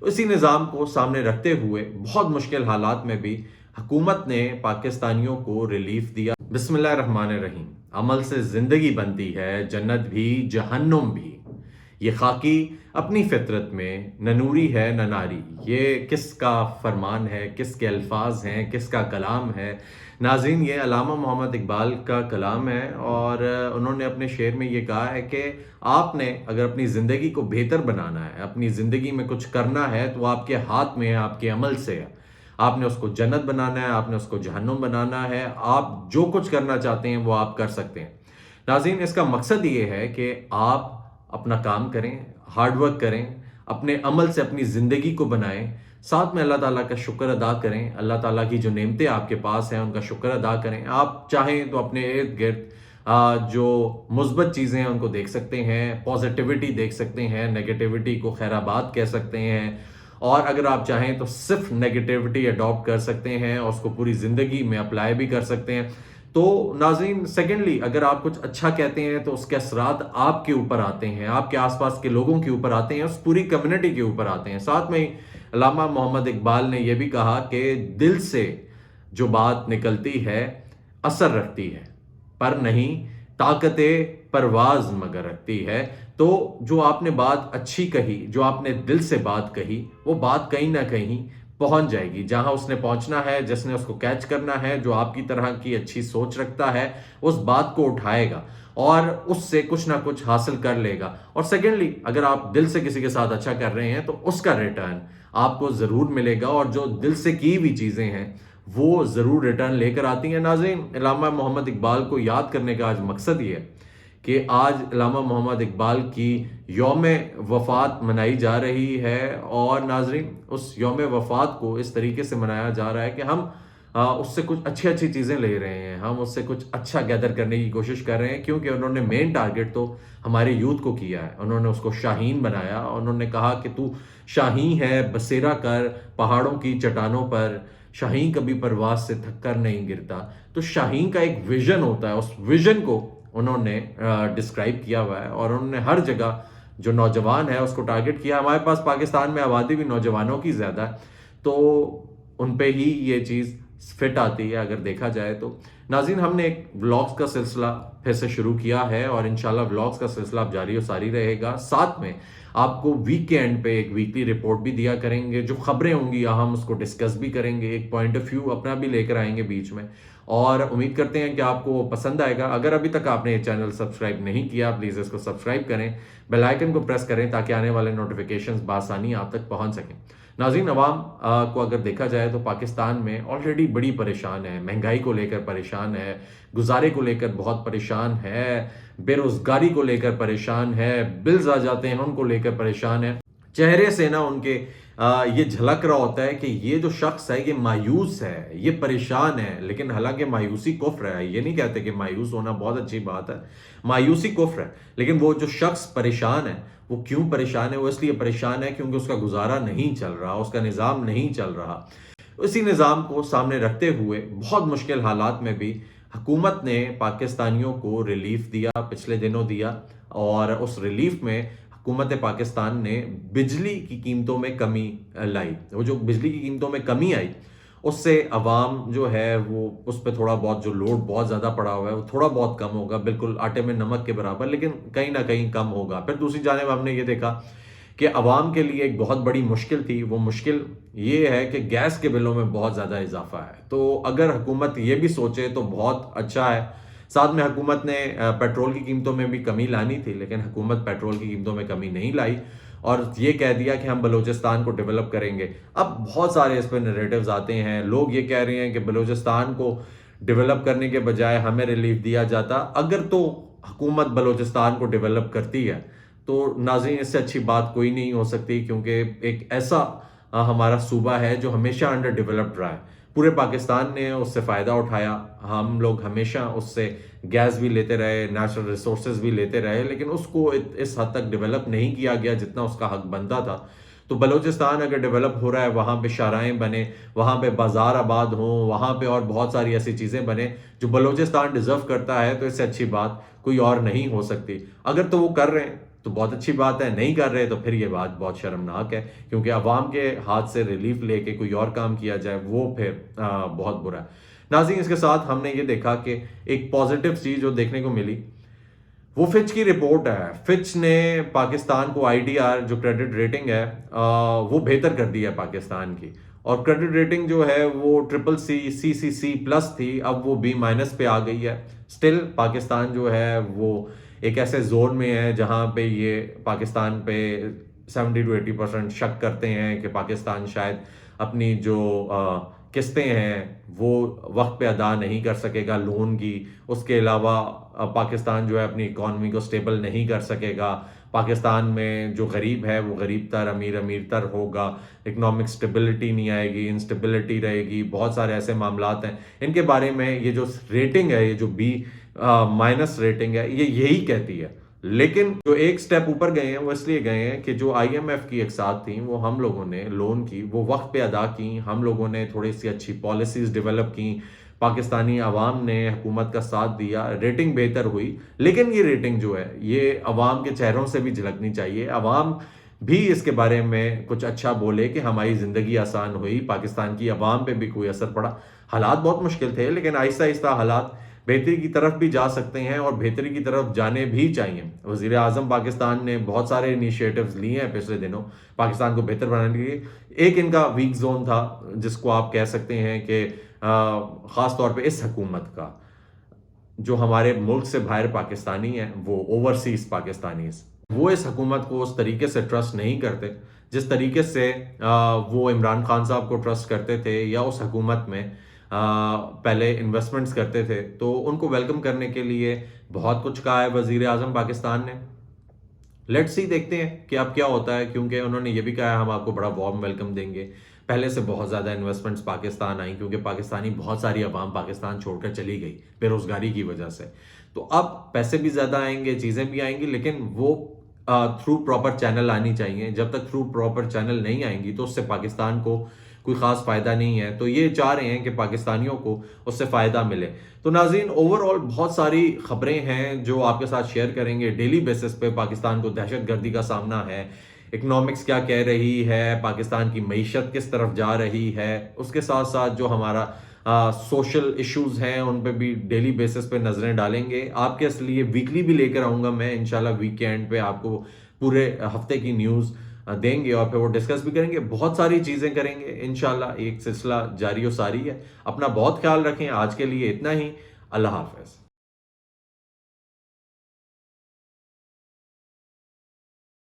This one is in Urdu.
اسی نظام کو سامنے رکھتے ہوئے بہت مشکل حالات میں بھی حکومت نے پاکستانیوں کو ریلیف دیا۔ بسم اللہ الرحمن الرحیم۔ عمل سے زندگی بنتی ہے، جنت بھی جہنم بھی۔ یہ خاکی اپنی فطرت میں نہ نوری ہے نہ ناری۔ یہ کس کا فرمان ہے، کس کے الفاظ ہیں، کس کا کلام ہے؟ ناظرین، یہ علامہ محمد اقبال کا کلام ہے، اور انہوں نے اپنے شعر میں یہ کہا ہے کہ آپ نے اگر اپنی زندگی کو بہتر بنانا ہے، اپنی زندگی میں کچھ کرنا ہے، تو آپ کے ہاتھ میں ہے، آپ کے عمل سے ہے۔ آپ نے اس کو جنت بنانا ہے، آپ نے اس کو جہنم بنانا ہے۔ آپ جو کچھ کرنا چاہتے ہیں وہ آپ کر سکتے ہیں۔ ناظرین، اس کا مقصد یہ ہے کہ آپ اپنا کام کریں، ہارڈ ورک کریں، اپنے عمل سے اپنی زندگی کو بنائیں، ساتھ میں اللہ تعالیٰ کا شکر ادا کریں، اللہ تعالیٰ کی جو نعمتیں آپ کے پاس ہیں ان کا شکر ادا کریں۔ آپ چاہیں تو اپنے ارد گرد جو مثبت چیزیں ہیں ان کو دیکھ سکتے ہیں، پازیٹیوٹی دیکھ سکتے ہیں، نیگیٹیوٹی کو خیر آباد کہہ سکتے ہیں، اور اگر آپ چاہیں تو صرف نیگیٹیوٹی اڈاپٹ کر سکتے ہیں اور اس کو پوری زندگی میں اپلائی بھی کر سکتے ہیں۔ تو ناظرین، سیکنڈلی، اگر آپ کچھ اچھا کہتے ہیں تو اس کے اثرات آپ کے اوپر آتے ہیں، آپ کے آس پاس کے لوگوں کے اوپر آتے ہیں، اس پوری کمیونٹی کے اوپر آتے ہیں۔ ساتھ میں علامہ محمد اقبال نے یہ بھی کہا کہ دل سے جو بات نکلتی ہے اثر رکھتی ہے، پر نہیں طاقت پرواز مگر رکھتی ہے۔ تو جو آپ نے بات اچھی کہی، جو آپ نے دل سے بات کہی، وہ بات کہیں نہ کہیں پہنچ جائے گی جہاں اس نے پہنچنا ہے، جس نے اس کو کیچ کرنا ہے، جو آپ کی طرح کی اچھی سوچ رکھتا ہے اس بات کو اٹھائے گا اور اس سے کچھ نہ کچھ حاصل کر لے گا۔ اور سیکنڈلی، اگر آپ دل سے کسی کے ساتھ اچھا کر رہے ہیں تو اس کا ریٹرن آپ کو ضرور ملے گا، اور جو دل سے کی ہوئی چیزیں ہیں وہ ضرور ریٹرن لے کر آتی ہیں۔ ناظرین، علامہ محمد اقبال کو یاد کرنے کا آج مقصد یہ ہے کہ آج علامہ محمد اقبال کی یوم وفات منائی جا رہی ہے، اور ناظرین، اس یوم وفات کو اس طریقے سے منایا جا رہا ہے کہ ہم اس سے کچھ اچھی چیزیں لے رہے ہیں، ہم اس سے کچھ اچھا گیدر کرنے کی کوشش کر رہے ہیں، کیونکہ انہوں نے مین ٹارگٹ تو ہمارے یوتھ کو کیا ہے۔ انہوں نے اس کو شاہین بنایا، انہوں نے کہا کہ تو شاہین ہے، بسیرا کر پہاڑوں کی چٹانوں پر، شاہین کبھی پرواز سے تھک کر نہیں گرتا۔ تو شاہین کا ایک ویژن ہوتا ہے، اس ویژن کو انہوں نے ڈسکرائب کیا ہوا ہے، اور انہوں نے ہر جگہ جو نوجوان ہے اس کو ٹارگٹ کیا۔ ہمارے پاس پاکستان میں آبادی بھی نوجوانوں کی زیادہ ہے، تو ان پہ ہی یہ چیز فٹ آتی ہے اگر دیکھا جائے تو۔ ناظرین، ہم نے ایک ولاگز کا سلسلہ پھر سے شروع کیا ہے، اور انشاءاللہ ولاگز کا سلسلہ اب جاری و ساری رہے گا۔ ساتھ میں آپ کو ویک کے اینڈ پہ ایک ویکلی رپورٹ بھی دیا کریں گے، جو خبریں ہوں گی ہم اس کو ڈسکس بھی کریں گے، ایک پوائنٹ آف ویو اپنا بھی لے کر آئیں گے بیچ میں، اور امید کرتے ہیں کہ آپ کو وہ پسند آئے گا۔ اگر ابھی تک آپ نے یہ چینل سبسکرائب نہیں کیا، پلیز اس کو سبسکرائب کریں، بیل آئیکن کو پریس کریں تاکہ آنے والے نوٹیفیکیشنز بآسانی آپ تک پہنچ سکیں۔ ناظرین، عوام کو اگر دیکھا جائے تو پاکستان میں آلریڈی بڑی پریشان ہے، مہنگائی کو لے کر پریشان ہے، گزارے کو لے کر بہت پریشان ہے، بے روزگاری کو لے کر پریشان ہے، بلز آ جاتے ہیں ان کو لے کر پریشان ہے۔ چہرے سے نا ان کے یہ جھلک رہا ہوتا ہے کہ یہ جو شخص ہے یہ مایوس ہے، یہ پریشان ہے، لیکن حالانکہ مایوسی کفر ہے۔ یہ نہیں کہتے کہ مایوس ہونا بہت اچھی بات ہے، مایوسی کفر ہے، لیکن وہ جو شخص پریشان ہے وہ کیوں پریشان ہے؟ وہ اس لیے پریشان ہے کیونکہ اس کا گزارا نہیں چل رہا، اس کا نظام نہیں چل رہا۔ اسی نظام کو سامنے رکھتے ہوئے بہت مشکل حالات میں بھی حکومت نے پاکستانیوں کو ریلیف دیا، پچھلے دنوں دیا، اور اس ریلیف میں حکومت پاکستان نے بجلی کی قیمتوں میں کمی لائی۔ وہ جو بجلی کی قیمتوں میں کمی آئی اس سے عوام جو ہے وہ اس پہ تھوڑا بہت جو لوڈ بہت زیادہ پڑا ہوا ہے وہ تھوڑا بہت کم ہوگا، بالکل آٹے میں نمک کے برابر، لیکن کہیں نہ کہیں کم ہوگا۔ پھر دوسری جانب ہم نے یہ دیکھا کہ عوام کے لیے ایک بہت بڑی مشکل تھی، وہ مشکل یہ ہے کہ گیس کے بلوں میں بہت زیادہ اضافہ ہے۔ تو اگر حکومت یہ بھی سوچے تو بہت اچھا ہے۔ ساتھ میں حکومت نے پیٹرول کی قیمتوں میں بھی کمی لانی تھی، لیکن حکومت پیٹرول کی قیمتوں میں کمی نہیں لائی، اور یہ کہہ دیا کہ ہم بلوچستان کو ڈیولپ کریں گے۔ اب بہت سارے اس پہ نریٹیوز آتے ہیں، لوگ یہ کہہ رہے ہیں کہ بلوچستان کو ڈیولپ کرنے کے بجائے ہمیں ریلیف دیا جاتا۔ اگر تو حکومت بلوچستان کو ڈیولپ کرتی ہے تو ناظرین اس سے اچھی بات کوئی نہیں ہو سکتی، کیونکہ ایک ایسا ہمارا صوبہ ہے جو ہمیشہ انڈر ڈیولپڈ رہا ہے۔ پورے پاکستان نے اس سے فائدہ اٹھایا، ہم لوگ ہمیشہ اس سے گیس بھی لیتے رہے، نیچرل ریسورسز بھی لیتے رہے، لیکن اس کو اس حد تک ڈیولپ نہیں کیا گیا جتنا اس کا حق بنتا تھا۔ تو بلوچستان اگر ڈیولپ ہو رہا ہے، وہاں پہ شاہراہیں بنے، وہاں پہ بازار آباد ہوں، وہاں پہ اور بہت ساری ایسی چیزیں بنے جو بلوچستان ڈیزرو کرتا ہے، تو اس سے اچھی بات کوئی اور نہیں ہو سکتی۔ اگر تو وہ کر رہے ہیں تو بہت اچھی بات ہے، نہیں کر رہے تو پھر یہ بات بہت شرمناک ہے، کیونکہ عوام کے ہاتھ سے ریلیف لے کے کوئی اور کام کیا جائے وہ پھر بہت برا ہے۔ ناظرین، اس کے ساتھ ہم نے یہ دیکھا کہ ایک پازیٹیو چیز جو دیکھنے کو ملی وہ فچ کی رپورٹ ہے۔ فچ نے پاکستان کو IDR جو کریڈٹ ریٹنگ ہے وہ بہتر کر دی ہے پاکستان کی، اور کریڈٹ ریٹنگ جو ہے وہ CCC+ تھی، اب وہ B- پہ آ گئی ہے۔ سٹل پاکستان جو ہے وہ ایک ایسے زون میں ہے جہاں پہ یہ پاکستان پہ 70-80% شک کرتے ہیں کہ پاکستان شاید اپنی جو قسطیں ہیں وہ وقت پہ ادا نہیں کر سکے گا لون کی۔ اس کے علاوہ پاکستان جو ہے اپنی اکانومی کو سٹیبل نہیں کر سکے گا۔ پاکستان میں جو غریب ہے وہ غریب تر، امیر امیر تر ہوگا، اکنامک سٹیبلٹی نہیں آئے گی، انسٹیبلٹی رہے گی، بہت سارے ایسے معاملات ہیں۔ ان کے بارے میں یہ جو ریٹنگ ہے، یہ جو B- ریٹنگ ہے، یہ یہی کہتی ہے۔ لیکن جو ایک سٹیپ اوپر گئے ہیں وہ اس لیے گئے ہیں کہ جو IMF کی اقساط تھیں وہ ہم لوگوں نے لون کی وہ وقت پہ ادا کی، ہم لوگوں نے تھوڑی سی اچھی پالیسیز ڈیولپ کی، پاکستانی عوام نے حکومت کا ساتھ دیا، ریٹنگ بہتر ہوئی۔ لیکن یہ ریٹنگ جو ہے یہ عوام کے چہروں سے بھی جھلکنی چاہیے، عوام بھی اس کے بارے میں کچھ اچھا بولے کہ ہماری زندگی آسان ہوئی، پاکستان کی عوام پہ بھی کوئی اثر پڑا۔ حالات بہت مشکل تھے لیکن آہستہ آہستہ حالات بہتری کی طرف بھی جا سکتے ہیں، اور بہتری کی طرف جانے بھی چاہیے۔ وزیر اعظم پاکستان نے بہت سارے انیشیٹوز لیے ہیں پچھلے دنوں پاکستان کو بہتر بنانے کے لیے۔ ایک ان کا ویک زون تھا جس کو آپ کہہ سکتے ہیں کہ خاص طور پہ اس حکومت کا، جو ہمارے ملک سے باہر پاکستانی ہیں، وہ اوورسیز پاکستانیز، وہ اس حکومت کو اس طریقے سے ٹرسٹ نہیں کرتے جس طریقے سے وہ عمران خان صاحب کو ٹرسٹ کرتے تھے یا اس حکومت میں پہلے انویسٹمنٹس کرتے تھے۔ تو ان کو ویلکم کرنے کے لیے بہت کچھ کہا ہے وزیر اعظم پاکستان نے۔ لیٹس سی، دیکھتے ہیں کہ اب کیا ہوتا ہے، کیونکہ انہوں نے یہ بھی کہا ہے ہم آپ کو بڑا وارم ویلکم دیں گے۔ پہلے سے بہت زیادہ انویسٹمنٹس پاکستان آئیں، کیونکہ پاکستانی بہت ساری عوام پاکستان چھوڑ کر چلی گئی بے روزگاری کی وجہ سے۔ تو اب پیسے بھی زیادہ آئیں گے، چیزیں بھی آئیں گی، لیکن وہ تھرو پراپر چینل آنی چاہیے۔ جب تک تھرو پراپر چینل نہیں آئیں گی تو اس سے پاکستان کو کوئی خاص فائدہ نہیں ہے۔ تو یہ چاہ رہے ہیں کہ پاکستانیوں کو اس سے فائدہ ملے۔ تو ناظرین، اوورآل بہت ساری خبریں ہیں جو آپ کے ساتھ شیئر کریں گے ڈیلی بیسس پہ۔ پاکستان کو دہشت گردی کا سامنا ہے، اکنامکس کیا کہہ رہی ہے، پاکستان کی معیشت کس طرف جا رہی ہے، اس کے ساتھ ساتھ جو ہمارا سوشل ایشوز ہیں ان پہ بھی ڈیلی بیسس پہ نظریں ڈالیں گے۔ آپ کے لیے ویکلی بھی لے کر آؤں گا میں انشاءاللہ، ویکینڈ پہ آپ کو پورے ہفتے کی نیوز دیں گے اور پھر وہ ڈسکس بھی کریں گے، بہت ساری چیزیں کریں گے انشاءاللہ۔ ایک سلسلہ جاری و ساری ہے۔ اپنا بہت خیال رکھیں۔ آج کے لیے اتنا ہی، اللہ حافظ۔